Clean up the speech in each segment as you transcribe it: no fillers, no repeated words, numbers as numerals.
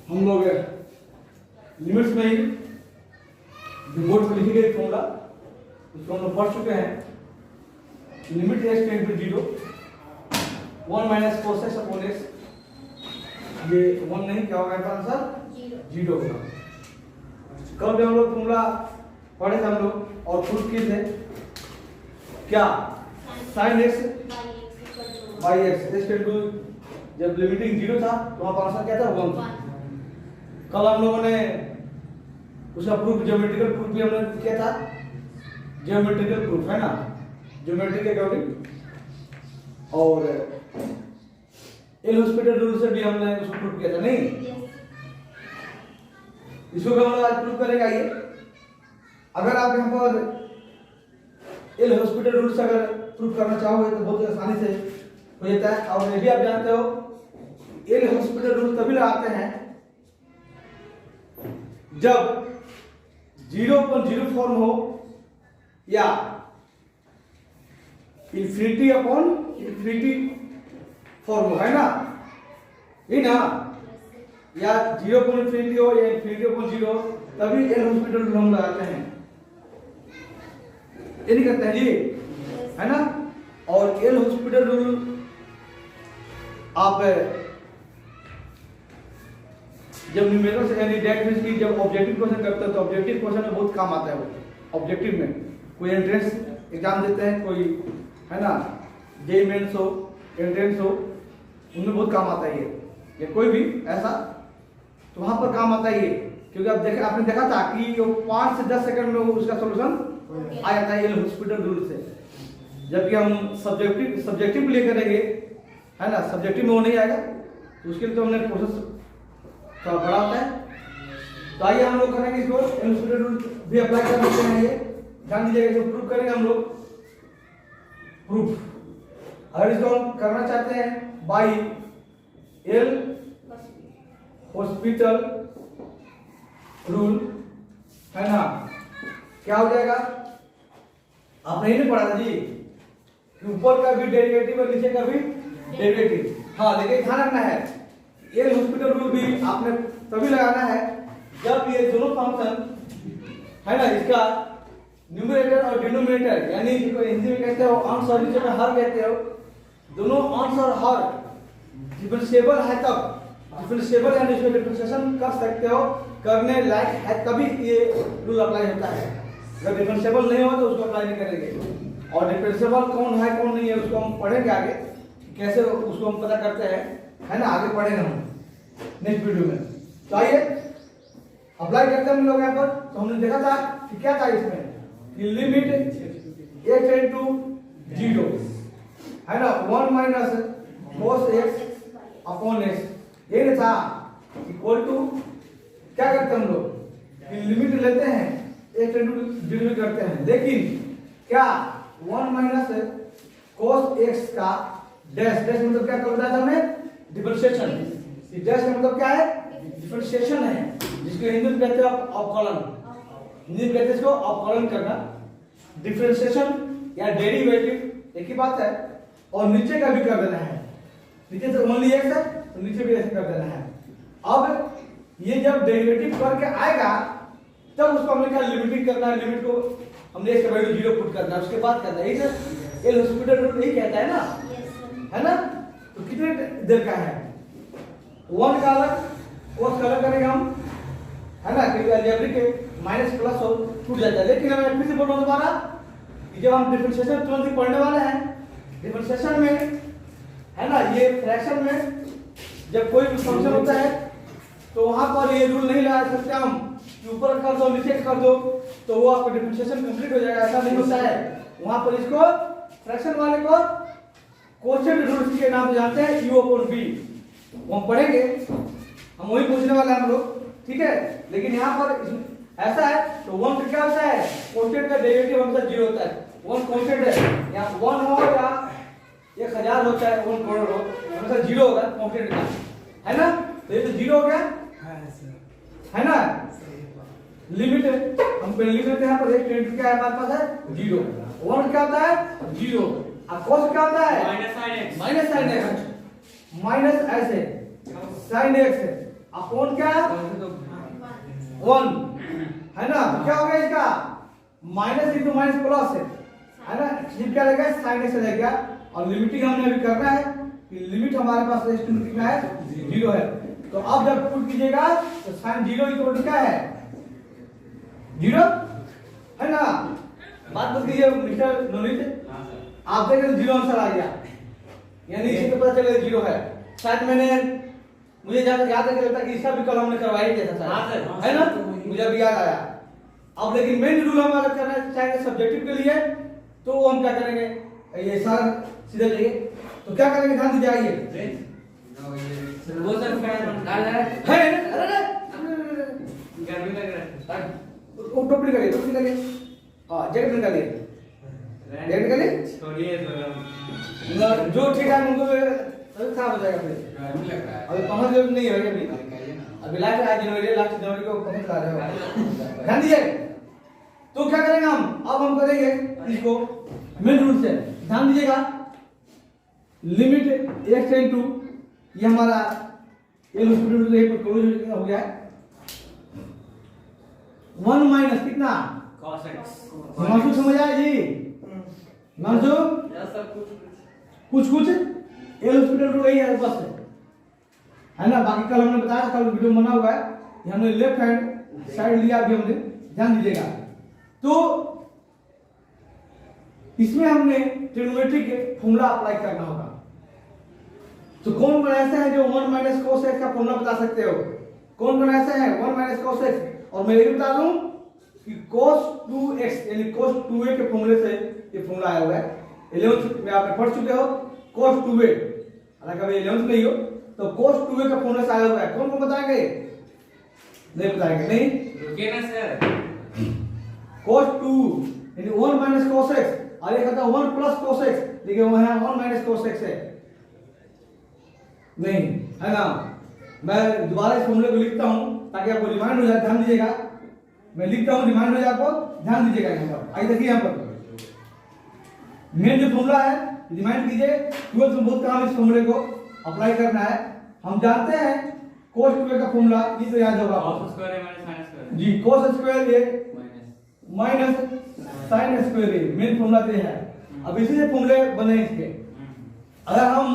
हम लोग लिमिट्स में ही बोर्ड पर लिखी गई फॉर्मूला उसको हम लोग पढ़ चुके हैं। Limit s tend to 0 1 minus cos x upon x, ये 1 नहीं, क्या होगा इसका आंसर 0 होगा। कल भी हम लोग फॉर्मूला पढ़े थे हम लोग और प्रूफ किए थे क्या, sin x by x is equal to, जब लिमिटिंग 0 था तो वहां पर आंसर क्या था 1 था। कल हम लोगों ने उसका प्रूफ ज्योमेट्रिकल प्रूफ भी हमने किया था, ज्योमेट्रिकल प्रूफ है ना, ज्योमेट्री के अकॉर्डिंग, और एल हॉस्पिटल रूल से भी हमने उसको प्रूफ किया था नहीं। इसको हम लोग आज प्रूफ करेंगे। ये अगर आप यहाँ पर एल हॉस्पिटल रूल से अगर प्रूफ करना चाहोगे तो बहुत आसानी से हो जाता है। और ये भी आप जानते हो एल हॉस्पिटल रूल तभी लगाते हैं जब 0/0 फॉर्म हो या इंफिनिटी अपॉन इंफिनिटी फॉर्म हो, है ना, ये ना, या 0/∞ हो या ∞/0 हो, तभी एल हॉस्पिटल रूल हम लगाते हैं। ये नहीं करते हैं जी, है ना। और एल हॉस्पिटल रूल आप जब न्यूमेरिकल से यानी डेट मींस की जब ऑब्जेक्टिव क्वेश्चन करते हो तो ऑब्जेक्टिव क्वेश्चन में बहुत काम आता है। वो ऑब्जेक्टिव में कोई एंट्रेंस एग्जाम देते हैं, कोई है ना, जेईई मेंस हो, एंट्रेंस हो, उनमें बहुत काम आता है ये, या कोई भी ऐसा, तो वहां पर काम आता है ये, क्योंकि आप देखे, आपने देखा था कि 5 से 10 सेकंड में उसका सॉल्यूशन आ जाता है एल हॉस्पिटल रूल से। जबकि हम सब्जेक्टिव लिए करेंगे, है ना, सब्जेक्टिव में वो नहीं आएगा, तो उसके लिए तो हमने प्रोसेस थोड़ा बड़ा होता है। तो आइए हम लोग करेंगे इसको, एल हॉस्पिटल रूल भी अप्लाई कर सकते हैं। ये ध्यान दीजिएगा, इसको प्रूफ करेंगे हम लोग। प्रूफ अगर इसको हम करना चाहते हैं बाई एल हॉस्पिटल रूल, है ना, क्या हो जाएगा, आपने नहीं पढ़ा था जी कि ऊपर का भी डेरिवेटिव और नीचे का भी डेरिवेटिव। हाँ, लेकिन ध्यान रखना है एल हॉस्पिटल रूल भी आपने तभी लगाना है जब ये दोनों फंक्शन, है ना, इसका न्यूमरेटर और डिनोमिनेटर, यानी जिसको हिंदी में कहते हो अंश और नीचे में हर कहते हो, दोनों अंश और हर डिफरेंशिएबल है तब, डिफरेंशिएबल यानी इसको डिफरेंशिएशन कर सकते हो, करने लायक है तभी ये रूल अप्लाई होता है। अगर डिफरेंशिएबल नहीं हो तो उसको अप्लाई नहीं करेंगे। और डिफरेंशिएबल कौन है कौन नहीं है उसको हम पढ़ेंगे आगे, कैसे उसको हम पता करते हैं, है ना, आगे पढ़ेंगे हम नेक्स्ट वीडियो में। तो आइए अप्लाई करते हैं हम लोग यहाँ पर। तो हमने देखा था कि क्या था इसमें कि लिमिट a टेंड टू 0, है ना, 1 minus cos x upon x, ये नहीं था, इक्वल टू, क्या करते हैं हम लोग कि लिमिट लेते हैं, a टेंड टू 0 करते हैं, लेकिन क्या 1 माइनस cos x का डैश, डैश मतलब क्या कर रहा था हमें, डिफरेंशिएशन। डैश का मतलब क्या है, डिफरेंशिएशन है, जिसको हिंदी में कहते हैं अवकलन, हिंदी में कहते हैं इसको अवकलन करना, डिफरेंशिएशन या डेरिवेटिव एक ही बात है। और नीचे का भी कर देना है, नीचे से ओनली x है तो नीचे भी ऐसे कर देना है। अब ये जब डेरिवेटिव करके आएगा तब उसको हमने क्या लिमिटिंग करना है, लिमिट को हमने इसका वैल्यू 0 पुट करना है, उसके बाद करना है। ये एल हॉस्पिटल रूल यही कहता है ना, है ना। तो कितने देर का है, 1 का अलग, cos का अलग करेंगे हम, है ना, क्योंकि अलजेब्रिक के माइनस प्लस हो छूट जाता है। लेकिन मैं फिर से बोल रहा हूं दोबारा कि जब हम डिफरेंशिएशन तुरंत ही पढ़ने वाले हैं, डिफरेंशिएशन में, है ना, ये फ्रैक्शन में जब कोई भी फंक्शन होता है तो वहां पर ये रूल नहीं लगा सकते हम कि ऊपर कर दो नीचे कर दो तो वो आपका डिफरेंशिएशन कंप्लीट हो जाएगा, ऐसा नहीं होता है। वहां पर इसको फ्रैक्शन वाले को कोशेंट रूल के नाम से जानते हैं, u अपॉन v, वो हम पढ़ेंगे, हम वही पूछने वाले हैं हम लोग, ठीक है। लेकिन यहाँ पर ऐसा है तो 1 का क्या होता है, कोशेंट का डेरिवेटिव हमेशा 0 होता है। 1 कोशेंट है, यहाँ 1 हो या 1000 होता है, 1 करोड़ हो, हमेशा 0 होगा कोशेंट का, है ना। तो ये तो 0 हो गया, है ना। लिमिट हम पहले लिख लेते हैं, यहाँ पर एक टेंड क्या है हमारे पास है 0, 1 क्या होता है 0, अब cos क्या होता है माइनस sin x, माइनस ऐसे sin x अपॉन क्या 1 है ना। तो क्या हो गया इसका माइनस इंटू माइनस प्लस है ना। ये क्या रहेगा साइन एक्स रहेगा। और लिमिटिंग हमने अभी करना है कि लिमिट हमारे पास x टू कितना है 0 है। तो अब जब पुट कीजिएगा तो साइन 0 इक्वल टू क्या है 0 है ना। बात बता कीजिए मिस्टर नोनित। आप देख रहे 0 आंसर आ गया यानी इसी को पता चला 0 है। शायद मैंने मुझे ज्यादा याद है लगता कि इसका भी कल हमने करवाई दिया था शायद है ना। मुझे अभी याद आया। अब लेकिन मेन रूल हमारा करना चाहिए सब्जेक्टिव के लिए। तो वो हम क्या करेंगे ये सारा सीधे जाइए। तो क्या करेंगे ध्यान दीजिए आइए वो सर डाल है अरे गर्मी लग रहा है। वो टोपी करिए हां जैकेट निकालिए जैकेट निकालिए छोड़िए जो ठीक है उनको खराब हो जाएगा फिर गर्मी लग रहा है। अभी पंखा जरूरत नहीं है अभी लास्ट है जनवरी लास्ट जनवरी को पंखा चला रहे हो ध्यान दीजिए। तो क्या करेंगे अब हम करेंगे इसको मेन रूल से ध्यान दीजिएगा। लिमिट x टेंड टू ये हमारा एल स्क्वायर रूट ये क्लोज हो गया है 1 माइनस कितना cos x मानसू समझ आया जी मानसू यस सर कुछ एल स्क्वायर रूट यही है बस है ना। बाकी कल हमने बताया कल वीडियो बना हुआ है ये हमने लेफ्ट हैंड साइड लिया अभी हमने ध्यान दीजिएगा। तो इसमें हमने ट्रिग्नोमेट्री के फॉर्मूला अप्लाई करना होगा। तो कौन ऐसा है जो 1 माइनस cos x का फॉर्मूला बता सकते हो। कौन ऐसा है 1 माइनस cos x। और मैं ये बता दूं कि cos 2x यानी cos 2a के फॉर्मूले से ये फॉर्मूला आया हुआ है। 11th में आपने पढ़ चुके हो cos 2a हालांकि अभी 11th में ही हो तो cos 2a का फॉर्मूला से आया हुआ है। कौन बताएंगे नहीं बताएंगे नहीं रुकिए ना सर cos 2 यानी 1 माइनस cos x और ये कहता है 1 प्लस cos x लेकिन वो है 1 माइनस cos x है नहीं है ना। मैं दोबारा इस फॉर्मूले को लिखता हूं ताकि आपको रिमाइंड हो जाए ध्यान दीजिएगा। मैं लिखता हूं रिमाइंड हो जाए आपको ध्यान दीजिएगा यहां पर आइए देखिए यहां पर मेन जो फॉर्मूला है रिमाइंड कीजिए 12th में बहुत काम इस फॉर्मूले को अप्लाई करना है। हम जानते हैं cos 2a का फॉर्मूला ये तो याद होगा cos square minus sin square जी cos स्क्वायर ये माइनस sin स्क्वायर ये मेन फॉर्मूला ये है। अब इसी से फॉर्मूले बने इसके। अगर हम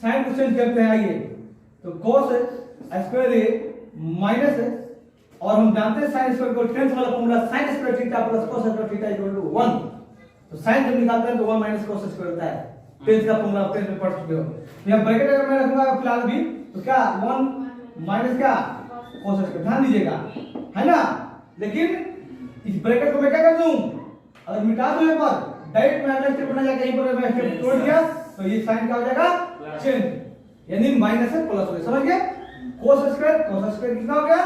sin को चेंज करते हैं आइए तो cos स्क्वायर ये माइनस और हम जानते हैं sin स्क्वायर को 10th वाला formula sin square theta plus cos square theta equal to 1। तो sin जब निकालते हैं तो 1 माइनस cos स्क्वायर होता है। 10th का फॉर्मूला 10th में पढ़ चुके हो। यहां ब्रैकेट अगर मैं रखूंगा फिलहाल भी तो क्या 1 माइनस क्या cos स्क्वायर ध्यान दीजिएगा है ना। लेकिन इस ब्रैकेट को मैं क्या कर दूं अगर मिटा दूं एक बार डायरेक्ट मैं अगला स्टेप बना जाके यहीं पर मैं स्टेप तोड़ दिया तो ये साइन क्या हो जाएगा चेंज यानी माइनस से प्लस हो गया समझ गए। cos स्क्वायर कितना हो गया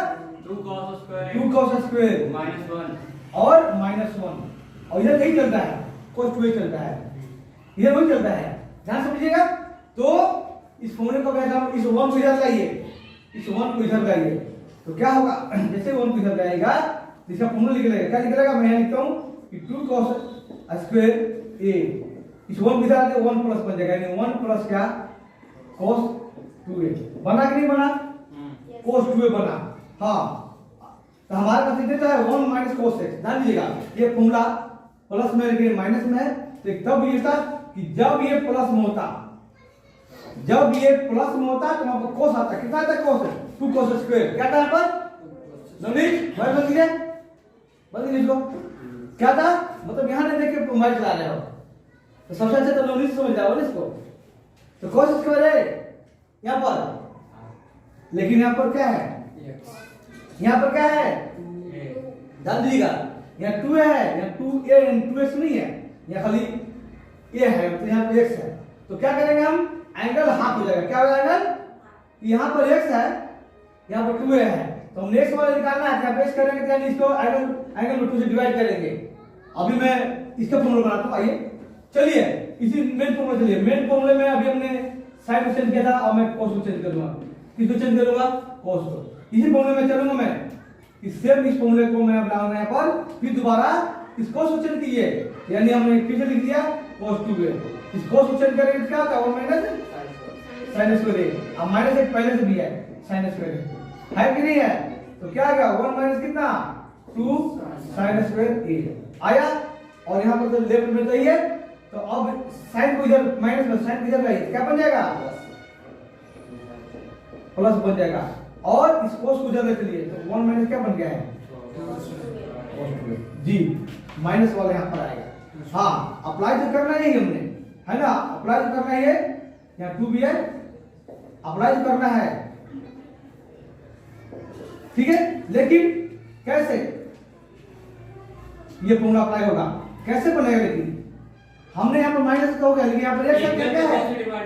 2 cos स्क्वायर 2 cos स्क्वायर -1 और -1 और इधर यही चलता है cos 2a चलता है इधर वही चलता है ध्यान समझिएगा। तो इस फॉर्मूले को मैं इस 1 को इधर लाइए इस 1 को इधर लाइए तो क्या होगा जैसे 1 को इधर लाएगा इसका फॉर्मूला निकलेगा क्या निकलेगा मैं यहां लिखता हूं कि 2 cos स्क्वायर a इस 1 को इधर आते 1 प्लस बन जाएगा यानी 1 प्लस क्या cos 2a बना कि नहीं बना cos 2a बना। हां तो हमारे पास इधर है 1 माइनस cos x ध्यान दीजिएगा ये फॉर्मूला प्लस में लेकिन माइनस में है तो तब ये था कि जब ये प्लस में होता तो वहां पर cos आता कितना आता cos 2 cos स्क्वायर क्या था यहां पर नवनीत भाई बदल लीजिए क्या था मतलब यहां नहीं देख के मोबाइल चला रहे हो तो सबसे अच्छा तो नवनीत समझ जाओ इसको। तो cos स्क्वायर है यहां पर लेकिन यहां पर क्या है यहां पर क्या है ध्यान दीजिएगा यहां 2 है यहां 2a एंड 2x नहीं है यहां खाली a है तो यहां पे x है। तो क्या करेंगे हम एंगल हाफ हो जाएगा क्या हो जाएगा यहां पर x है यहां पर 2a है तो हम नेक्स्ट वाला निकालना है क्या पेश करेंगे यानी इसको एंगल में 2 से डिवाइड करेंगे। अभी मैं इसका फॉर्मूला बनाता हूं आइए चलिए इसी मेन फॉर्मूला चलिए मेन फॉर्मूले में अभी हमने साइन को चेंज किया था और मैं cos को चेंज करूंगा किसको चेंज करूंगा cos को इसी फॉर्मूले में चलूंगा मैं इस सेम इस फॉर्मूले को मैं बनाऊंगा यहां पर फिर दोबारा इस cos को चेंज कीजिए यानी हमने फिर से लिख दिया cos 2a इस cos को चेंज करेंगे क्या होता है 1 माइनस sin स्क्वायर अब माइनस एक पहले से भी है sin स्क्वायर है कि नहीं है? तो क्या आ गया 1 माइनस कितना 2 साइन स्क्वायर ए आया। और यहाँ पर तो लेफ्ट में चाहिए तो अब साइन को इधर माइनस में साइन इधर लाइए क्या बन जाएगा प्लस बन जाएगा। और इस कोस को इधर लेते लिए तो 1 माइनस क्या बन गया है जी माइनस वाला यहाँ पर आएगा। हाँ अप्लाई तो करना ही हमने है ना, अप्लाई तो करना ही है। यहाँ 2 भी है अप्लाई तो करना है ठीक है। लेकिन कैसे ये फॉर्मूला अप्लाई होगा कैसे बनेगा? लेकिन हमने यहाँ पर माइनस का हो गया लेकिन यहाँ पर एक क्या है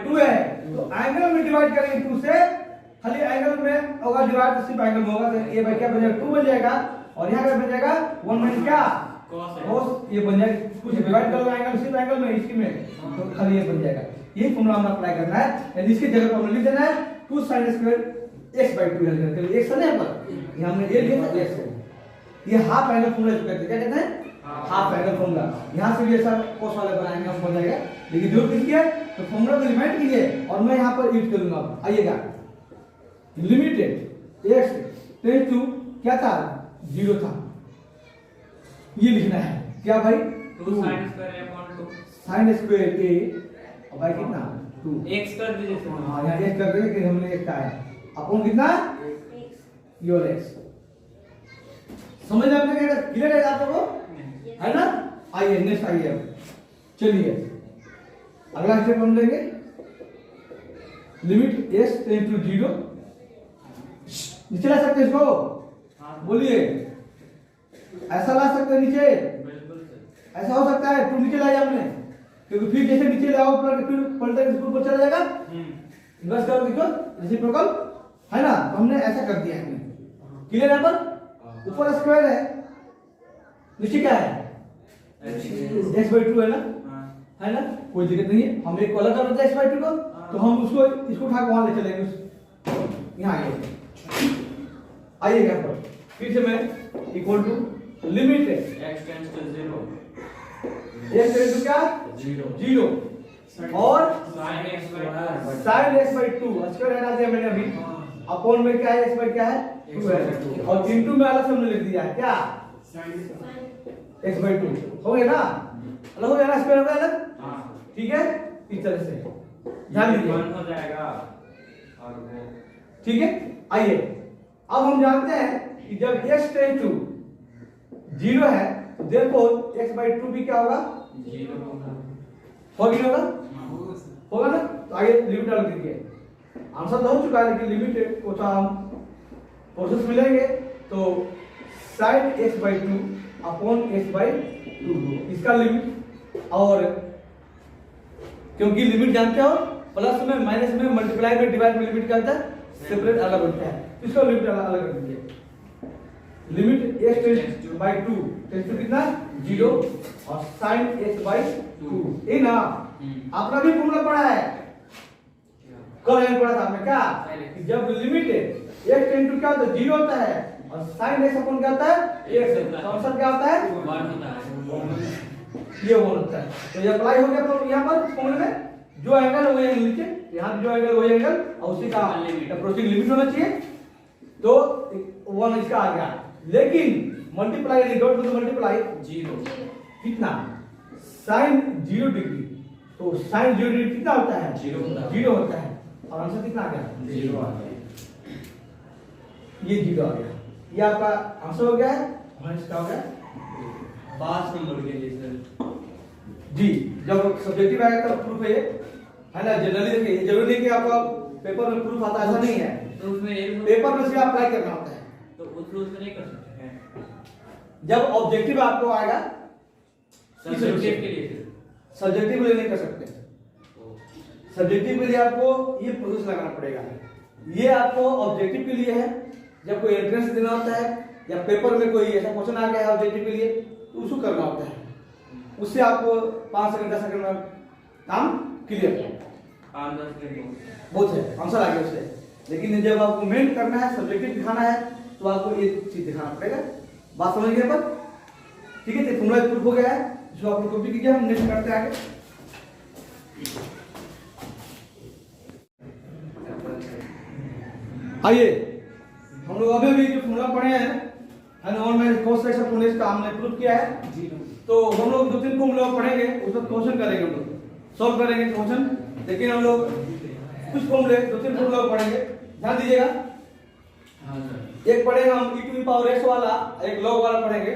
2 है तो एंगल में डिवाइड करेंगे 2 से खाली एंगल में होगा डिवाइड तो सिर्फ एंगल में होगा तो ये भाई क्या बन जाएगा 2 बन जाएगा और यहाँ क्या बन जाएगा 1 माइनस क्या cos ये बन जाएगा। कुछ डिवाइड करोगे एंगल सिर्फ एंगल में इसकी में तो खाली ये बन जाएगा। यही फॉर्मूला हमें अप्लाई करना है यानी इसकी जगह पर हमें लिख देना है 2 sin स्क्वायर x/2 है करके x है ना पर ये हमने ये लिखा x है। ये हाफ एंगल फॉर्मूला कहते हैं क्या कहते हैं हाफ एंगल फॉर्मूला। यहां से भी ऐसा cos वाला बनाएंगे हम बन जाएगा लेकिन जो किसकी है तो फॉर्मूला को रिमाइंड कीजिए और मैं यहां पर यूज करूंगा। आइएगा लिमिट x टेंड टू क्या था 0 था ये लिखना है क्या भाई 2 sin square a upon 2 sin square a और भाई कितना 2 x कर दीजिए। हां यहां x कर देंगे कि हमने एक का है अपन कितना योर x समझ में आपने क्या क्लियर है आप लोगों को है ना। आइए नेक्स्ट आइए चलिए अगला स्टेप हम लेंगे लिमिट s टेंड टू 0 नीचे ला सकते इसको बोलिए ऐसा ला सकते हैं नीचे ऐसा हो सकता है 2 नीचे लाए हमने क्योंकि फिर जैसे नीचे लाओ फिर पलटे इसको ऊपर चला जाएगा इन्वर्स करो देखो रेसिप्रोकल है ना। तो हमने ऐसा कर दिया है क्लियर है पर ऊपर स्क्वायर है नीचे क्या है x/2 है ना कोई दिक्कत नहीं है। हम एक को अलग कर देते हैं x/2 को तो हम उसको इसको उठा के वहां ले चलेंगे यहाँ आइएगा पर फिर से मैं equal to limit x tends to 0 x tend to क्या 0 और sin x/2 sin x/2 square हटा दिया मैंने अभी अपॉन में क्या है x क्या है 2 है और इनटू में अलग से हमने लिख दिया है क्या x/2 हो गया ना अलग हो गया ना स्क्वायर हो गया ना हां ठीक है इस तरह से ध्यान दीजिए 1 हो जाएगा और वो ठीक है। आइए अब हम जानते हैं कि जब x टेंड टू 0 है तो देयरफॉर x/2 भी क्या होगा 0 होगा होगा ना। तो आइए लिमिट डाल दीजिए आंसर तो हो चुका है लेकिन लिमिट को तो हम प्रोसेस मिलेंगे तो sin x/2 अपॉन x/2 इसका लिमिट और क्योंकि लिमिट जानते हो प्लस में माइनस में मल्टीप्लाई में डिवाइड में लिमिट क्या होता है सेपरेट अलग होता है तो इसका लिमिट अलग कर दीजिए। लिमिट x टेंड्स टू 2 कितना 0 और sin x/2 ये ना आपने भी फॉर्मूला पढ़ा है कल यहाँ पढ़ा था आपने क्या कि जब लिमिट x टेंड टू क्या होता है 0 होता है और sin x अपन क्या होता है x तो आंसर क्या होता है 1 होता है ये 1 होता है। तो ये अप्लाई हो गया तो यहाँ पर फॉर्मूले में जो एंगल है वही एंगल नीचे यहाँ जो एंगल वही एंगल और उसी का अप्रोचिंग लिमिट होना चाहिए तो 1 इसका आ गया। लेकिन मल्टीप्लाई डॉट में मल्टीप्लाई 0 कितना sin 0 डिग्री तो sin 0 डिग्री कितना होता है 0 होता है और आंसर कितना आ गया 0 आ गया ये 0 आ गया ये आपका आंसर हो गया है और इसका हो गया 5 नंबर के लिए सर जी। जब सब्जेक्टिव आएगा तब प्रूफ है ना जनरली देखिए जरूरी नहीं कि आपका पेपर में प्रूफ आता ऐसा नहीं है तो उसमें एक पेपर में सिर्फ अप्लाई करना होता है तो उस रूल से नहीं कर सकते हैं जब ऑब्जेक्टिव आपको आएगा सब्जेक्टिव के लिए सब्जेक्टिव के लिए नहीं कर सकते सब्जेक्टिव के लिए आपको ये प्रोसेस लगाना पड़ेगा। ये आपको ऑब्जेक्टिव के लिए है जब कोई एंट्रेंस देना होता है या पेपर में कोई ऐसा क्वेश्चन आ गया है ऑब्जेक्टिव के लिए तो उसको करना होता है उससे आपको 5 सेकंड 10 सेकंड में काम क्लियर 5-10 मिनट बहुत है आंसर आ गया उससे। लेकिन जब आपको मेन करना है सब्जेक्टिव दिखाना है तो आपको ये चीज दिखाना पड़ेगा बात समझ गए पर ठीक है। तो फॉर्मूला प्रूफ हो गया है जो आप लोग कॉपी कीजिए हम नेक्स्ट करते हैं आगे। आइए हम लोग अभी भी जो फॉर्मूला पढ़े हैं एन में cos x अपॉन x का हमने प्रूव किया है। तो हम लोग 2-3 फॉर्मूला पढ़ेंगे, उसका क्वेश्चन करेंगे, हम लोग सॉल्व करेंगे क्वेश्चन। लेकिन हम लोग कुछ फॉर्मूले 2-3 फॉर्मूला पढ़ेंगे, ध्यान दीजिएगा। हाँ सर। एक पढ़ेंगे हम e to the power x वाला, एक log वाला पढ़ेंगे,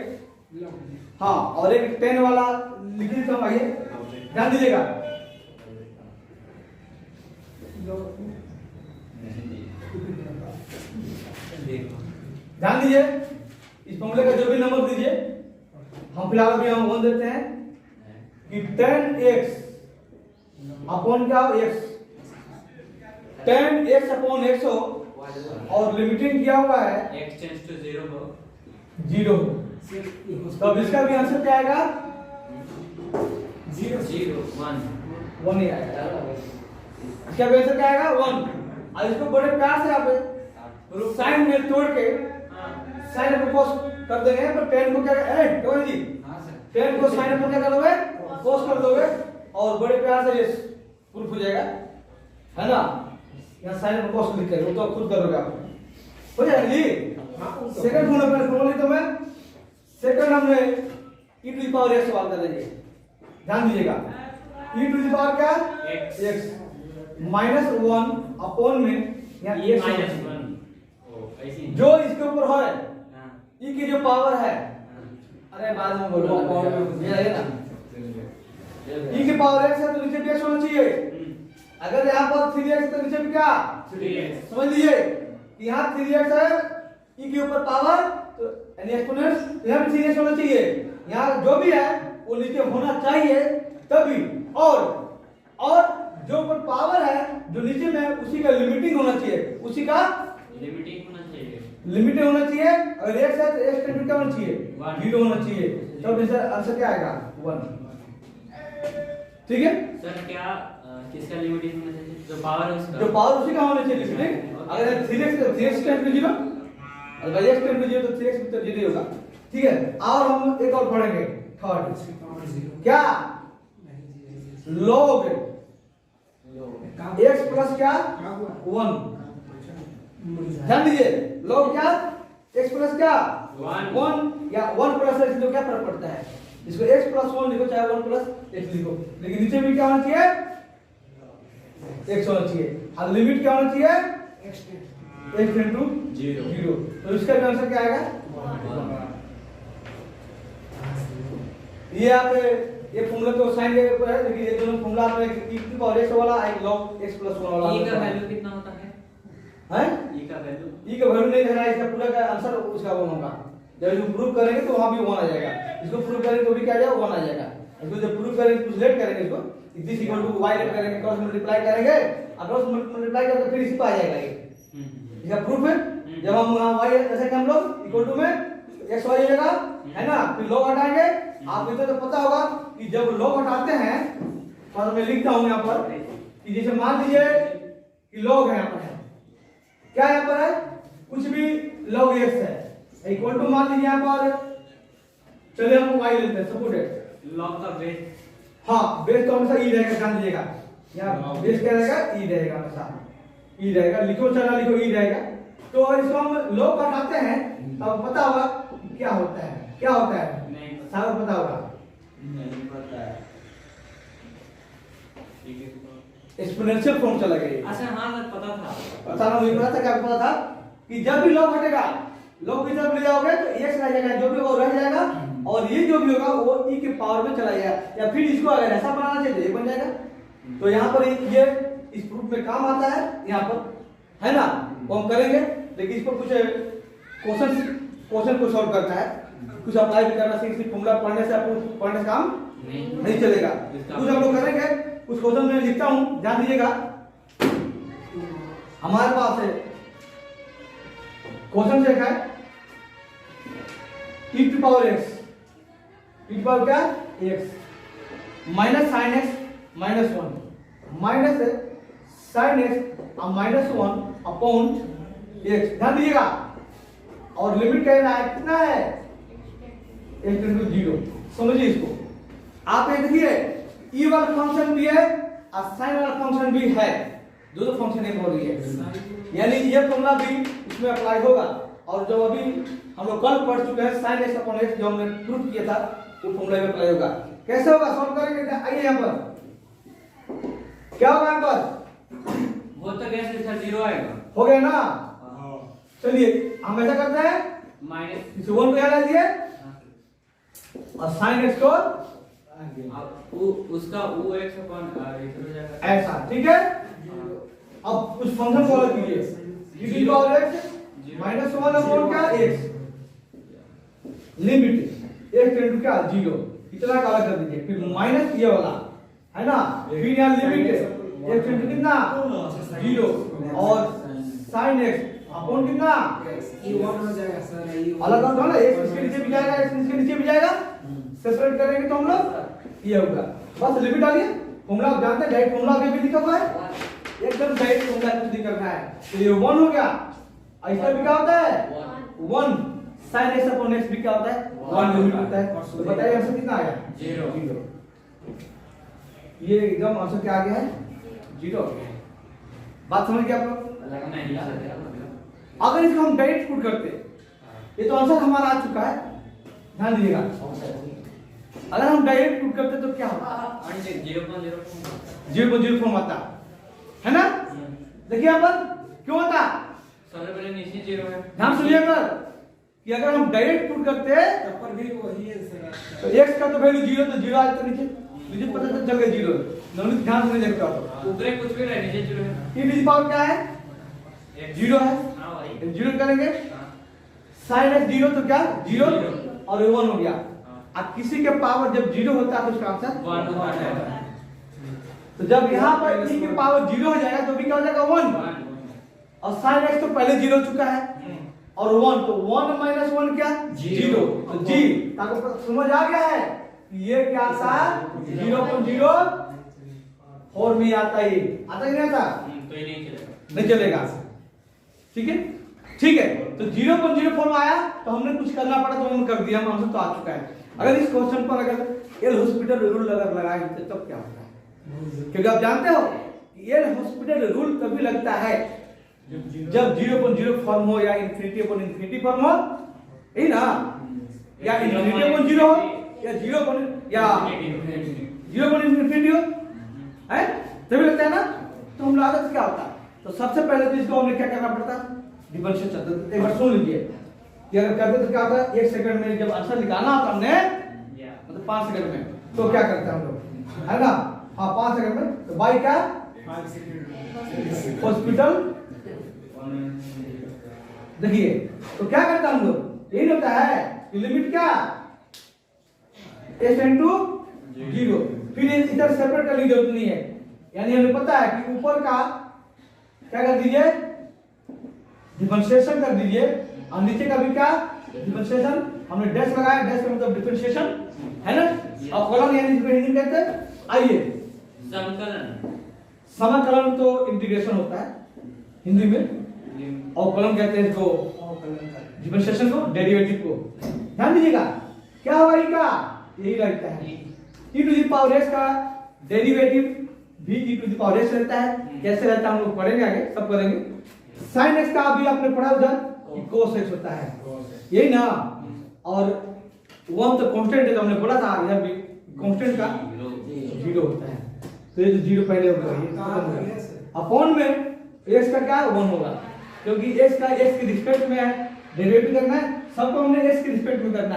हाँ, और एक 10 वाला लिख देता हूँ, आइए ध्यान दीजिएगा। ध्यान दीजिए, इस फॉर्मूले का जो भी नंबर दीजिए, हम फिलहाल अभी हम 1 देते हैं कि 10x अपॉन क्या हो x, 10x अपॉन x हो और लिमिटिंग किया हुआ है x टेंड्स टू 0 हो 0। तो अब इसका भी आंसर क्या आएगा? 0 1 ही आएगा। इसका भी आंसर क्या आएगा? 1। और इसको बड़े प्यार से आप साइन में तोड़ के साइन को cos कर देंगे, पर 10 को क्या ऐड करोगे जी? हां सर। 10 को साइन पर क्या करोगे? cos कर दोगे और बड़े प्यार से ये प्रूफ हो जाएगा, है ना? यहाँ साइन पर cos लिख के वो तो खुद करोगे आप, हो जाएगा जी। सेकंड फॉर्मूला तो मैं सेकंड हमने e to the power x सवाल करेंगे, ध्यान दीजिएगा। e टू द पावर क्या? x माइनस 1 अपॉन में यहाँ ये x -1 ओ ऐसी जो इसके ऊपर है, हां e की जो पावर है, अरे बाद में बोलो, पावर ये है ना, e की पावर x है तो नीचे भी x होना चाहिए। अगर यहाँ पर 3x तो नीचे भी क्या? 3x। समझ लीजिए कि यहाँ 3x है, e के ऊपर पावर तो यानी एक्सपोनेंट, यहाँ भी 3x होना चाहिए। यहाँ जो भी है वो नीचे होना चाहिए तभी, और जो ऊपर पावर है जो नीचे में उसी का लिमिटिंग होना चाहिए, उसी का लिमिटिंग होना चाहिए, लिमिटेड होना चाहिए। अगर x है तो x टेंड क्या होना चाहिए? 0 होना चाहिए। तब इसका आंसर क्या आएगा? 1। ठीक है सर। क्या किसका लिमिटिंग होना चाहिए? जो पावर है उसका, जो पावर उसी का होना चाहिए लिमिटिंग। अगर 3x तो 3x टेंड टू 0, अगर x टेंड टू 0 तो 3x तो 0 होगा। ठीक है, और हम एक और पढ़ेंगे थर्ड, क्या? log x प्लस क्या? 1। ध्यान दीजिए, log क्या? x प्लस क्या? 1 या 1 प्लस x तो क्या फर्क पड़ता है? इसको x प्लस 1 लिखो चाहे 1 प्लस x लिखो, लेकिन नीचे भी क्या होना चाहिए? x होना चाहिए। और लिमिट क्या होना चाहिए? x into 0। तो इसका भी आंसर क्या आएगा? ये आप ये फॉर्मूला तो साइन के ऊपर है, लेकिन ये दोनों फॉर्मूला आपने e की पावर x वाला, एक log x प्लस 1 वाला, e का वैल्यू कितना होता है? हैं? e का वैल्यू, e का वैल्यू नहीं देना है, इसका पूरा का आंसर उसका 1 होगा। जब इसको प्रूव करेंगे तो वहां भी 1 आ जाएगा, इसको प्रूव करेंगे तो भी क्या आ जाएगा? 1 आ जाएगा। इसको जब प्रूव करेंगे कुछ लेट करेंगे, इसको this equal to y let करेंगे, क्रॉस मल्टीप्लाई करेंगे, और क्रॉस मल्टीप्लाई करके फिर इसी पे आ जाएगा ये। इसका प्रूफ है, जब हम वहां y ऐसे हम लोग इक्वल टू में x y जाएगा, है ना, फिर log हटाएंगे। आपको तो पता होगा कि जब log हटाते हैं, और मैं लिखता हूं यहां पर कि जैसे मान लीजिए कि log है, यहां पर है क्या, यहां पर है कुछ भी log x है, इक्वल टू मान लीजिए यहां पर, चलिए हम y लेते हैं सपोज log का बेस, हाँ बेस तो हमेशा e रहेगा, ध्यान दीजिएगा। यहाँ बेस क्या रहेगा? e रहेगा, हमेशा e रहेगा, लिखो चला लिखो e रहेगा। तो और इसको हम log हटाते हैं तब पता होगा क्या होता है, क्या होता है? नहीं सारा पता होगा, नहीं पता है। एक्सपोनेंशियल फॉर्म चला गया। अच्छा हाँ सर, पता था, पता ना, मुझे पता था, क्या पता था कि जब भी log हटेगा, log की तरफ ले जाओगे तो x रह जाएगा, जो भी वो रह जाएगा, और ये जो भी होगा वो e की पावर में चला जाएगा, या फिर इसको अगर ऐसा बनाना चाहिए तो ये बन जाएगा। तो यहाँ पर ये इस प्रूफ में काम आता है, यहाँ पर है ना, वो हम करेंगे। लेकिन इस पर कुछ क्वेश्चन को सॉल्व करना है, कुछ अप्लाई भी करना चाहिए। सिर्फ फॉर्मूला पढ़ने से आपको पढ़ने से काम नहीं चलेगा, कुछ हम लोग करेंगे। कुछ क्वेश्चन मैं लिखता हूँ, ध्यान दीजिएगा। हमारे पास है क्वेश्चन से है e to power x, e to power क्या? x minus sine x minus 1 minus sine x और माइनस 1 अपॉन x, ध्यान दीजिएगा। और लिमिट कहना है कितना है? x into 0। समझिए इसको, आप ये देखिए e वाला फंक्शन भी है और साइन वाला फंक्शन भी है, दो फंक्शन एक हो रही है, यानी ये फॉर्मूला भी इसमें अप्लाई होगा। और जो अभी हम लोग कल पढ़ चुके हैं sin x अपॉन x जो हमने प्रूव किया था वो फॉर्मूला में अप्लाई होगा। कैसे होगा सॉल्व करेंगे, आइए यहाँ पर क्या होगा यहाँ पर, वो तो कैसे सर 0 आएगा। हो गया ना। चलिए हम ऐसा करते हैं, माइनस इस 1 को यहाँ डाल दिए और sin x को उसका वो x अपॉन इधर हो जाएगा ऐसा, ठीक है। अब उस फंक्शन को अलग कीजिए, e to power x minus 1 upon क्या x, limit x tend to क्या 0, इतना का अलग कर दीजिए। फिर माइनस ये वाला है ना, फिर यहाँ लिमिट x टेंड टू कितना 0 और sin x अपॉन कितना ये 1 हो जाएगा सर, ये अलग अलग ना, x इसके नीचे भी जाएगा, x इसके नीचे भी जाएगा, सेपरेट करेंगे तो हम लोग ये होगा। बस लिमिट डालिए, फॉर्मूला आप जानते हैं, डायरेक्ट फॉर्मूला आगे भी लिखा हुआ है, एकदम डायरेक्ट फॉर्मूला कुछ नहीं करना है। तो ये 1 हो गया, ऐसा भी क्या होता है 1 sin x अपॉन x भी क्या होता है 1 लिमिट होता है। तो बताइए आंसर कितना आया 0। ये एकदम आंसर क्या आ गया है 0। बात समझ गए आप लोग। लगना नहीं आता। अगर इसको हम डायरेक्ट पुट करते, ये तो आंसर हमारा आ चुका है, ध्यान दीजिएगा। अगर हम डायरेक्ट पुट करते तो क्या होता, 0.0 फॉर्म आता है ना। देखिए यहाँ पर क्यों आता, सबसे पहले नीचे 0 है। ध्यान सुनिएगा कि अगर हम डायरेक्ट पुट करते तब पर भी वही है सर। तो x का तो वैल्यू 0, तो 0 आज तो नीचे पता चल गया 0। नवनीत ध्यान से देखते हो, ऊपर कुछ भी रहे नीचे 0 है। e टू द पावर क्या है 0 है, हां भाई 0 करेंगे, sin x 0 तो क्या 0 और 1 हो गया। अब किसी के पावर जब 0 होता है तो उसका आंसर 1 होता है। तो जब यहाँ पर e की पावर 0 हो जाएगा तो भी क्या हो जाएगा 1, और sin x तो पहले 0 हो चुका है और 1, तो 1 माइनस 1 क्या 0, तो g आपको समझ आ गया है कि ये क्या आता है 0.0 और में आता है, आता कि नहीं आता, तो ये नहीं चलेगा, नहीं चलेगा, ठीक है। ठीक है, तो 0.0 फॉर्म आया तो हमने कुछ करना पड़ा तो हमने कर दिया, हम आंसर तो आ चुका है। अगर इस क्वेश्चन पर अगर एल हॉस्पिटल रूल अगर लगाएंगे तो तब क्या होता है, क्योंकि आप जानते हो कि एल हॉस्पिटल रूल तभी लगता है जब 0.0 फॉर्म हो या इनफिनिटी अपॉन इनफिनिटी फॉर्म हो, यही ना, या इनफिनिटी अपॉन 0 हो या 0 अपॉन इनफिनिटी हो, है तभी लगता है ना। तो हम लागत क्या होता, तो सबसे पहले तो इसको हमने क्या करना पड़ता, डिफरेंशिएट। तो एक बार सुन लीजिए कि अगर करते तो क्या होता है 1 सेकंड में जब आंसर निकालना होता हमने, मतलब 5 सेकंड में, तो क्या करते हैं हम लोग, है ना, हाँ 5 सेकंड में, तो बाई क्या 5 सेकंड हॉस्पिटल। देखिए तो क्या करता हम लोग, यही होता है कि लिमिट क्या s इनटू 0, फिर इधर सेपरेट करने की जरूरत नहीं है, यानी हमें पता है कि ऊपर का क्या कर दीजिए डिफरेंशिएशन कर दीजिए और नीचे का भी क्या डिफरेंशिएशन, हमने डैश लगाया, डैश का मतलब डिफरेंशिएशन है ना, और कॉलम यानी इसको हिंदी में कहते हैं, आइए समाकलन, समाकलन तो इंटीग्रेशन होता है हिंदी में, और कॉलम कहते हैं इसको डिफरेंशिएशन को, डेरिवेटिव को। ध्यान दीजिएगा क्या होगा ई का, यही रहता है e to the power s का डेरिवेटिव भी e to the power s रहता है। कैसे रहता है हम लोग पढ़ेंगे आगे, सब करेंगे। sin x का भी आपने पढ़ा उधर कि cos x होता है, यही ना, और 1 तो कांस्टेंट है, तो हमने बोला था इधर भी कांस्टेंट का 0 होता है, तो ये जो 0 पहले होगा अपॉन में x का क्या 1 होगा, क्योंकि x का x के रिस्पेक्ट में है, डेरिवेटिव करना है, सबको हमने x के रिस्पेक्ट में करना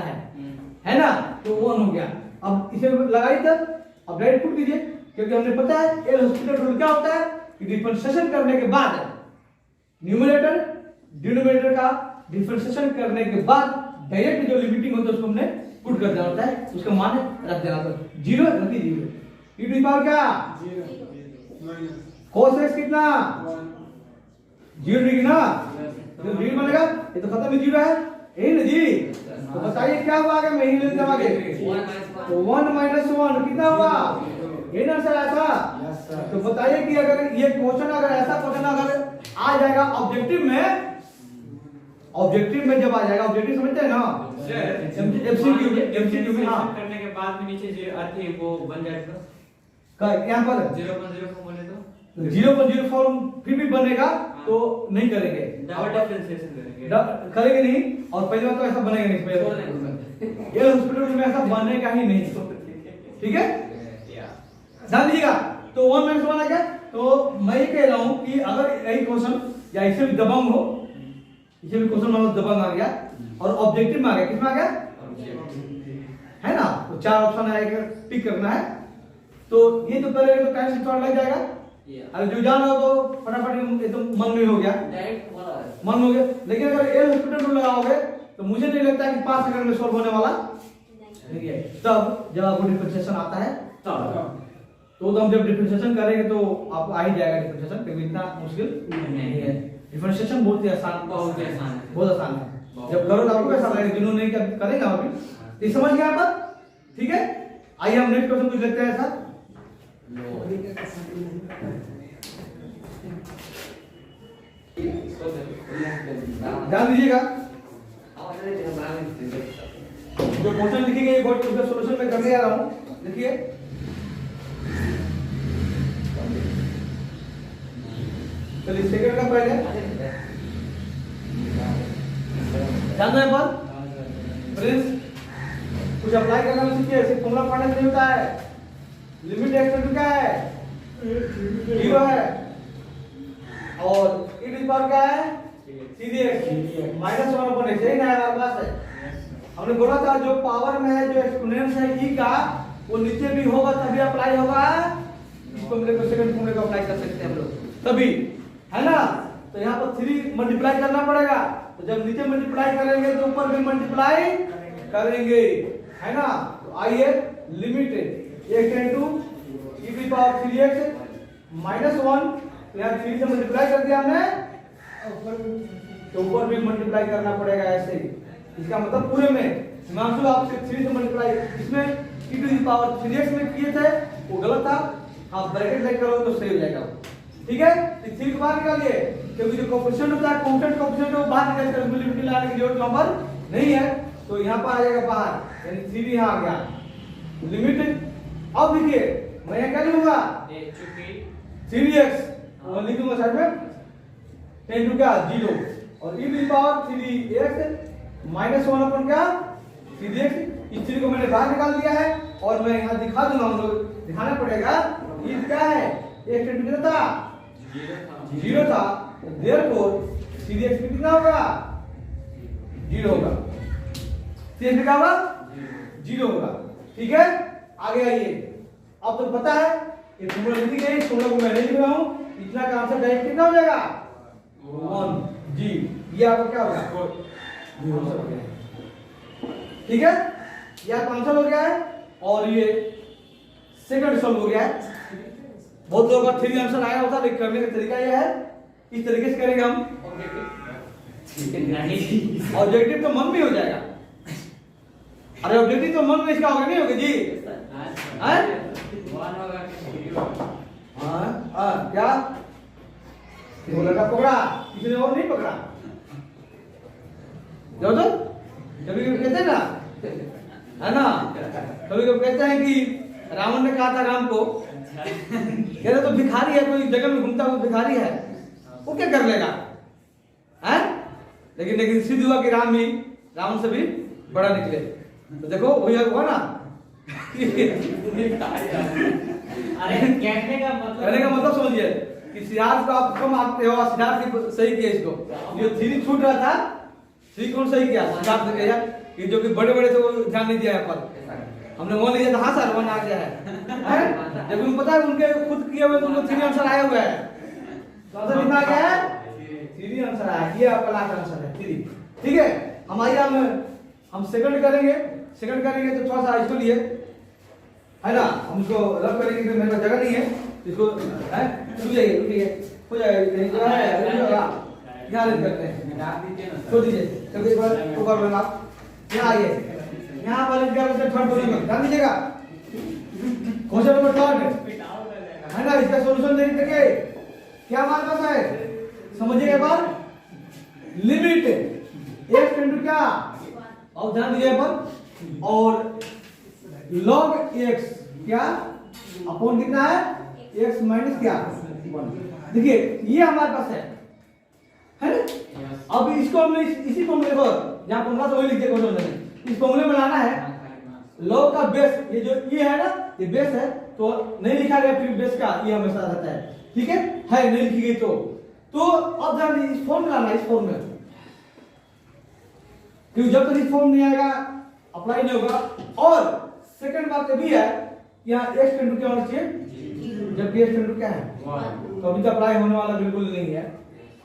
है ना, तो 1 हो गया। अब इसे लगाई तब, अब डायरेक्ट पुट कीजिए, क्योंकि हमने पता है एल हॉस्पिटल रूल क्या होता है कि डिफरेंशिएशन करने के बाद न्यूमरेटर डिनोमिनेटर का डिफरेंशिएशन करने के बाद डायरेक्ट जो लिमिटिंग होता है उसको हमने पुट कर देना होता है, उसका मान रख देना होता है 0 रखी 0 e टू द पावर क्या 0 माइनस cos x कितना 0 डिग्री ना, तो 0 बनेगा, ये तो खत्म ही 0 है, यही ना जी। तो बताइए क्या हुआ, आगे मैं ही लेते हैं आगे, तो 1 माइनस 1 कितना हुआ, यही ना सर ऐसा। तो बताइए कि अगर ये क्वेश्चन अगर ऐसा क्वेश्चन अगर आ जाएगा ऑब्जेक्टिव में जब आ जाएगा, ऑब्जेक्टिव समझते हैं ना, एमसीक्यू में, हाँ करने के बाद भी नीचे जो आती है वो बन जाएगा यहाँ पर 0.0 फॉर्म बने तो जीरो पर जीरो फॉर्म फिर भी बनेगा तो नहीं करेंगे, डबल डिफरेंशिएशन करेंगे। करेंगे नहीं। और पहली बात तो ऐसा बनेगा नहीं ये हॉस्पिटल में ऐसा बनेगा ही नहीं, ठीक है। ध्यान दीजिएगा। तो 1 - 1 आ गया। तो मैं ये कह रहा हूं कि अगर यही क्वेश्चन या इससे भी दबंग हो, इसे भी क्वेश्चन मान लो दबंग आ गया और ऑब्जेक्टिव में आ गया, किसमें आ गया है ना, तो 4 ऑप्शन आएगा, पिक करना है। तो ये तो करेंगे तो टाइम से थोड़ा लग जाएगा। अगर जो जान हो तो फटाफट एकदम मन में हो गया, मन हो गया। लेकिन अगर एल हॉस्पिटल में लगाओगे तो मुझे नहीं लगता कि 5 सेकंड में सॉल्व होने वाला नहीं है। तब जब आपको डिफरेंशिएशन आता है तब तो हम जब डिफरेंशिएशन करेंगे तो आपको आ ही जाएगा डिफरेंशिएशन, क्योंकि इतना मुश्किल नहीं है। डिफरेंशिएशन बहुत ही आसान, बहुत ही आसान है, बहुत आसान है। जब करो तो आपको कैसा लगेगा, जिन्होंने नहीं करेगा अभी, तो समझ गया आप, ठीक है। आइए हम नेक्स्ट क्वेश्चन कुछ लेते हैं सर। ध्यान दीजिएगा, जो क्वेश्चन लिखी गई बोर्ड उसका सॉल्यूशन मैं करने आ रहा हूं। देखिए चलिए सेकंड का पहले जानना है पर प्रिंस कुछ अप्लाई करना सीखिए। सिर्फ फॉर्मूला पढ़ने से नहीं होता है। लिमिट एक्स क्या है, 0 है, और e टू द पावर क्या है, सीधी एक्स -1/x यही ना हमारे पास है। हमने बोला था जो पावर में है, जो एक्सपोनेंट है e का, वो नीचे भी होगा तभी अप्लाई होगा। इस फॉर्मूले को सेकंड फॉर्मूले को अप्लाई कर सकते हैं हम लोग तभी, है ना। तो यहाँ पर 3 मल्टीप्लाई करना पड़ेगा। तो जब नीचे मल्टीप्लाई करेंगे तो ऊपर भी मल्टीप्लाई करेंगे, है ना। तो आइए लिमिट x इनटू e की पावर 3x -1, तो यहाँ 3 से मल्टीप्लाई कर दिया हमने, तो ऊपर भी मल्टीप्लाई करना पड़ेगा ऐसे ही। इसका मतलब पूरे में हिमांशु आपसे 3 से मल्टीप्लाई इसमें e to the power 3x में किए थे, वो गलत था। आप ब्रैकेट लगा करोगे तो सही हो जाएगा, ठीक है। तो 3 को बाहर निकालिए, क्योंकि जो कोएफिशिएंट होता है, कांस्टेंट कोएफिशिएंट है, वो बाहर निकाल कर लिमिट लाने की जरूरत नंबर नहीं है। तो यहाँ पर आ जाएगा बाहर, यानी 3 यहाँ आ गया लिमिट। अब देखिए मैं यहाँ क्या लिखूंगा, 3x और लिख दूंगा साइड में 10 टू क्या 0, और e to the power 3x -1 upon क्या 3x। इस चीज को मैंने बाहर निकाल दिया है और मैं यहाँ दिखा दूंगा, हम लोग दिखाना पड़ेगा। ये क्या है, x कितना था, 0 था, देयरफॉर 3x कितना होगा, 0 होगा। 3x क्या होगा, 0 होगा, ठीक है। आगे आइए, अब तो पता है ये फॉर्मूला लिखी गई, इस फॉर्मूला को मैं नहीं लिख रहा हूं। इतना का आंसर डायरेक्ट कितना हो जाएगा 1 जी। ये आपका क्या होगा, ठीक है। ये आपका आंसर हो गया है और ये सेकंड सॉल्व हो गया है। बहुत लोगों का 3 आंसर आया होता, लेकिन करने का तरीका यह है, इस तरीके से करेंगे हम। ऑब्जेक्टिव तो मन में हो जाएगा। अरे ऑब्जेक्टिव तो मन में इसका होगा, नहीं होगा जी, हैं? क्या वो लड़का पकड़ा, किसी ने और नहीं पकड़ा। जो तो कभी कभी कहते हैं ना, है ना, कभी कभी कहते हैं कि रावण ने कहा था राम को, कह रहे तो भिखारी है, कोई जगह में घूमता हुआ भिखारी है, वो क्या कर लेगा, हैं? लेकिन सिद्ध हुआ कि राम ही रावण से भी बड़ा निकले। तो देखो वही हुआ ना। अरे कहने का मतलब समझिए कि सिद्धार्थ को आप कम आते हो, सिद्धार्थ को सही किया इसको। जो 3 छूट रहा था, 3 कौन सही किया, सिद्धार्थ ने किया। कि जो कि बड़े बड़े थे वो ध्यान नहीं दिया यहाँ पर। हमने 1 लिया था, हाँ सर 1 आ गया है। जब उनको पता है उनके खुद किए हुए उनको 3 आंसर आया हुआ है, तो आंसर कितना आ गया है, 3 आंसर आया। ये आपका लास्ट आंसर है 3, ठीक है। हमारे हम सेकंड करेंगे तो थोड़ा सा इसको लिए, है ना, हम इसको रब करेंगे क्योंकि मेरे पास जगह नहीं है। इसको है रुक जाइए हो जाएगा, नहीं तो है ध्यान करते हैं, छोड़ दीजिए। चलिए एक बार ऊपर बढ़ना, आप यहाँ आइए, यहाँ पर थर्ड क्वेश्चन ध्यान दीजिएगा। क्वेश्चन नंबर 3 है ना, इसका सॉल्यूशन देखिए क्या हमारे पास है, समझिए एक बार। लिमिट x इनटू क्या, और ध्यान दीजिए पर, और log x क्या अपॉन कितना है, x माइनस क्या 1। देखिए ये हमारे पास है ना। अब इसको हमने इसी फॉर्मूले को जहाँ फॉर्मूला तो वही लिख दिया क्वेश्चन में, इस फॉर्मूले में लाना है लॉग का बेस। ये जो ये है ना, ये बेस है, तो नहीं लिखा गया फिर बेस का ये हमेशा रहता है, ठीक है नहीं लिखी गई तो अब ध्यान दीजिए इस फॉर्म में लाना, इस फॉर्म में, क्योंकि जब तक इस फॉर्म नहीं आएगा अप्लाई नहीं होगा। और सेकंड बात ये भी है, यहाँ x टेंड टू क्या होना चाहिए, जबकि x टेंड टू क्या है, तो अभी तक अप्लाई होने वाला बिल्कुल नहीं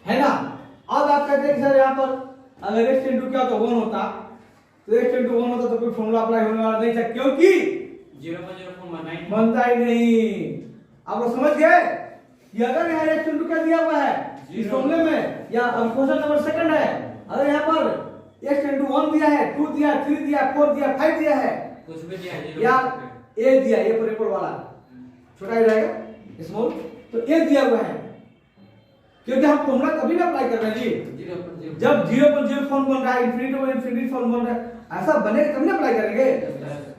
है ना। अब आप कहते हैं कि सर यहाँ पर अगर x टेंड टू क्या तो 1 होता, तो x टेंड टू 1 होता तो कोई फॉर्मूला अप्लाई होने वाला नहीं था, क्योंकि 0.04 बनता ही नहीं। आप लोग समझ गए कि अगर यहाँ x टेंड टू क्या दिया हुआ है इस फॉर्मूले में, या क्वेश्चन नंबर सेकंड है, अगर यहाँ पर x टेंड टू 1 दिया है, 2 दिया, 3 दिया, 4 दिया, 5 दिया है, कुछ भी दिया है, या a दिया, ये पर वाला छोटा ही रहेगा स्मॉल, तो a दिया हुआ है, क्योंकि हम फॉर्मूला कभी भी अप्लाई कर रहे हैं जी, जब 0.0 फॉर्म बन रहा है, इंफिनिटी फॉर्म बन रहा है, ऐसा बनेगा तब ना अप्लाई करेंगे।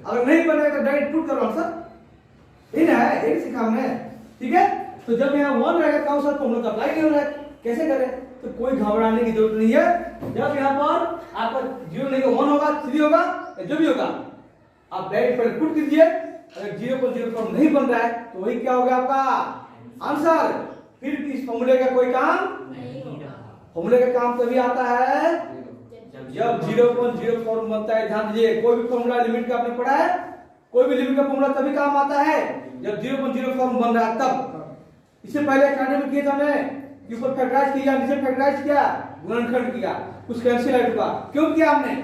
अगर नहीं बनेगा तो डायरेक्ट पुट करो आंसर, ये ना है, एक सीखा हमने, ठीक है। तो जब यहाँ 1 रहेगा कौन सा फॉर्मूला अप्लाई नहीं हो रहा है, कैसे करें, तो कोई घबराने की जरूरत नहीं है। जब यहाँ पर आपका 0 नहीं 1 होगा, 3 होगा, जो भी होगा, आप डायरेक्ट पहले पुट कीजिए। अगर 0.0 फॉर्म नहीं बन रहा है तो वही क्या होगा आपका आंसर, फिर इस फॉर्मूले का कोई काम नहीं होगा। फॉर्मूले का काम तभी आता है जब 0.0 फॉर्म बनता है। ध्यान दीजिए, कोई भी फॉर्मूला लिमिट का आपने पढ़ा है, कोई भी लिमिट का फॉर्मूला तभी काम आता है जब 0.0 फॉर्म बन रहा है तब। इससे पहले करने में किया था हमने कि ऊपर फैक्टराइज किया, नीचे फैक्टराइज किया, गुणनखंड किया, कुछ कैंसिल आउट हुआ, क्यों किया हमने,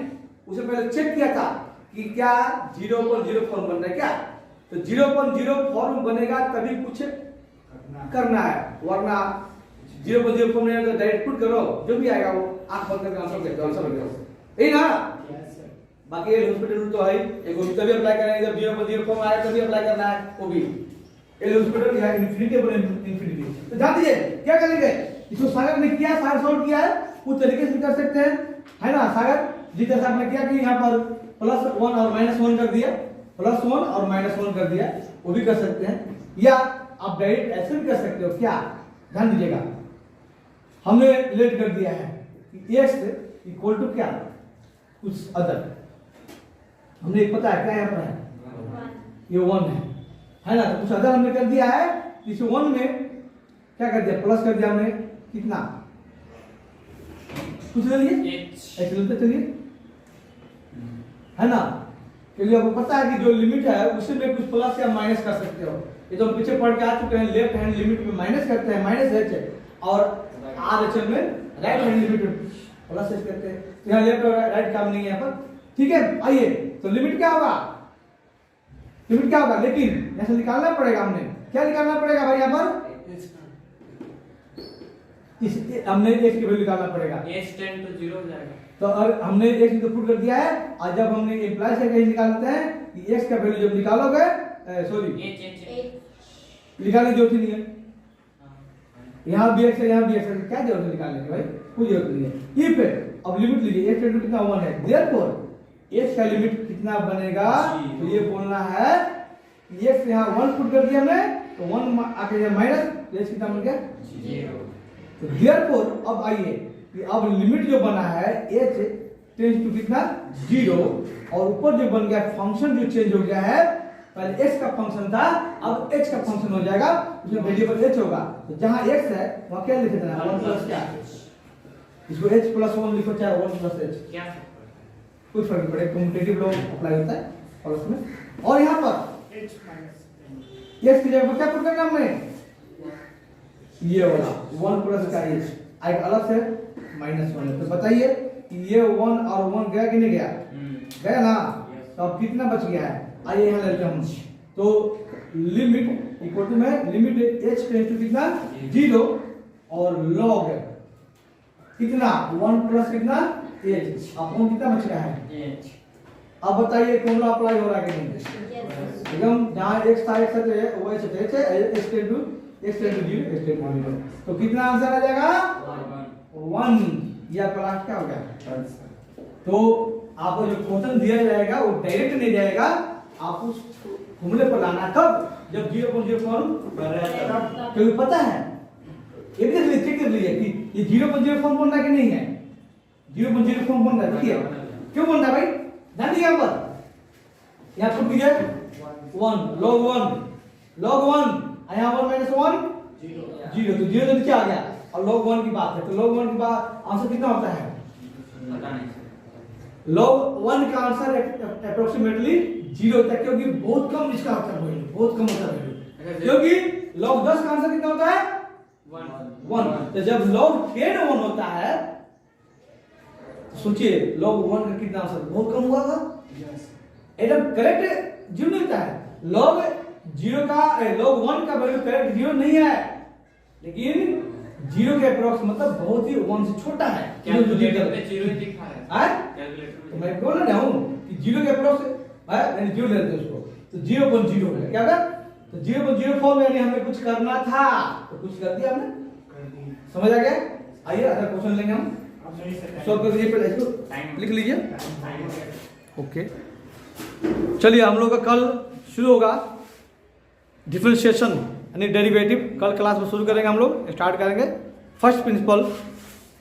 उसे पहले चेक किया था कि क्या 0.0 फॉर्म बन रहा है क्या, तो 0.0 फॉर्म बनेगा तभी कुछ करना है, वरना 0.0 फॉर्म नहीं तो डायरेक्ट पुट करो, जो भी आएगा वो आंख बंद करके आंसर देते हो, आंसर लग जाओ, यही ना। बाकी ये हॉस्पिटल रूल तो है, एक तभी अप्लाई करेंगे जब 0.0 फॉर्म आए तभी अप्लाई करना है, वो भी ये हॉस्पिटल है इंफिनिटी। तो ध्यान दीजिए क्या करेंगे, इसको सागर ने किया, सागर सॉल्व किया है, उस तरीके से कर सकते हैं, है ना। सागर जिस तरह आपने किया कि यहाँ पर +1 और -1 कर दिया, +1 और -1 कर दिया, वो भी कर सकते हैं, या आप डायरेक्ट ऐसे भी कर सकते हो। क्या, ध्यान दीजिएगा, हमने लेट कर दिया है कि x इक्वल टू क्या, कुछ अदर, हमने एक पता है क्या यहाँ पर है, ये 1 है ना, तो कुछ अदर हमने कर दिया है। इस 1 में क्या कर दिया, प्लस कर दिया हमने, कितना कुछ ले लिए ऐसे लेते चलिए, है ना, क्योंकि आपको पता है कि जो लिमिट है उसी में कुछ प्लस या माइनस कर सकते हो। ये तो हम पीछे पढ़ के आ चुके हैं, लेफ्ट हैंड लिमिट में माइनस करते हैं -h, और RHM में राइट हैंड लिमिट में प्लस h करते हैं, तो यहाँ लेफ्ट और राइट काम नहीं है यहाँ पर, ठीक है। आइए, तो लिमिट क्या होगा, लिमिट क्या होगा, लेकिन यहाँ से निकालना पड़ेगा, हमने क्या निकालना पड़ेगा भाई, यहाँ पर हमने x की वैल्यू निकालना पड़ेगा, h टेंड टू 0 हो जाएगा। तो अब हमने x को पुट कर दिया है, और जब हमने इंप्लाई से कहीं निकालते हैं कि x का वैल्यू जब निकालोगे, सॉरी निकालने की जरूरत नहीं है, यहाँ भी x है, यहाँ भी x है, क्या जरूरत है निकालने की भाई, कोई जरूरत नहीं है। इफ अब लिमिट लीजिए, x टेंड टू कितना 1 है, देयरफॉर x का लिमिट कितना बनेगा, तो ये बोलना है x यहाँ 1 पुट कर दिया हमने, तो 1 आके यहाँ माइनस, तो x कितना बन गया 0। तो देयरफॉर अब आइए कि अब लिमिट जो बना है h टेंड्स टू कितना 0, और ऊपर जो बन गया फंक्शन जो चेंज हो गया है, पहले x का फंक्शन था अब h का फंक्शन हो जाएगा, उसमें वेरिएबल h होगा, तो जहां x है वहां क्या लिख देना 1 प्लस क्या, इसको h + 1 लिखो चाहे 1 + h, क्या कुछ फर्क नहीं पड़ेगा, कम्यूटेटिव लॉ अप्लाई होता है प्लस में। और यहां पर x की जगह पर क्या पुट करना हमने, ये वाला 1 प्लस का h, एक अलग से -1 है, तो बताइए ये 1 और 1 गया कि नहीं गया, गया ना, तो अब कितना बच गया है, आइए यहाँ लेते हैं हम, तो लिमिट इक्वल टू में लिमिट h टेंड्स टू कितना 0 और log कितना 1 प्लस कितना h, अब कौन कितना बच रहा है h। अब बताइए फॉर्मूला अप्लाई हो रहा है कि नहीं, एकदम जहाँ x था x है वो h है, h टेंड टू 0, तो कितना आंसर आ जाएगा 1, या क्लास क्या हो गया। तो आपको जो क्वेश्चन दिया जाएगा वो डायरेक्ट नहीं जाएगा, आप उस फॉर्मूले पर लाना कब, जब 0.0 फॉर्म भर रहा है, क्योंकि पता है ये भी देख लीजिए, चेक कर लीजिए कि ये 0.0 फॉर्म बन रहा है कि नहीं है। 0.0 फॉर्म बन रहा है, ठीक है। क्यों बन रहा है भाई, ध्यान दीजिए यहाँ पर। यहाँ पुट कीजिए 1 log 1 यहाँ 1 माइनस 1 0, तो 0 तो नीचे आ गया। और log 1 की बात है तो log 1 की बात आंसर कितना होता है, पता नहीं सर। log 1 का आंसर अप्रोक्सीमेटली 0 होता है, क्योंकि बहुत कम इसका होता है वैल्यू, बहुत कम होता है वैल्यू। क्योंकि log 10 का आंसर कितना होता है 1। तो जब log 10 1 होता है तो सोचिए log 1 का कितना आंसर बहुत कम हुआ था। एकदम करेक्ट 0 नहीं होता है। log 0 का log 1 का वैल्यू करेक्ट 0 नहीं है, लेकिन 0 के अप्रोक्स मतलब बहुत ही 1 से छोटा है। कैलकुलेटर पे 0 ही दिखा है। हैं? कैलकुलेटर तो में मैं बोल रहा हूँ कि 0 के अप्रोक्स है, यानी 0 लेते हैं उसको, तो 0.0 है क्या कर, तो 0.0 फॉर्म यानी हमें कुछ करना था तो कुछ कर दिया हमने, समझ आ गया। आइए अगला क्वेश्चन लेंगे हम, सॉल्व कर दीजिए, पहले इसको लिख लीजिए। ओके, चलिए हम लोग का कल शुरू होगा डिफरेंशिएशन यानी डेरिवेटिव। कल क्लास में शुरू करेंगे, हम लोग स्टार्ट करेंगे first principle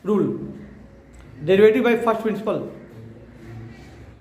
rule, derivative by first principle.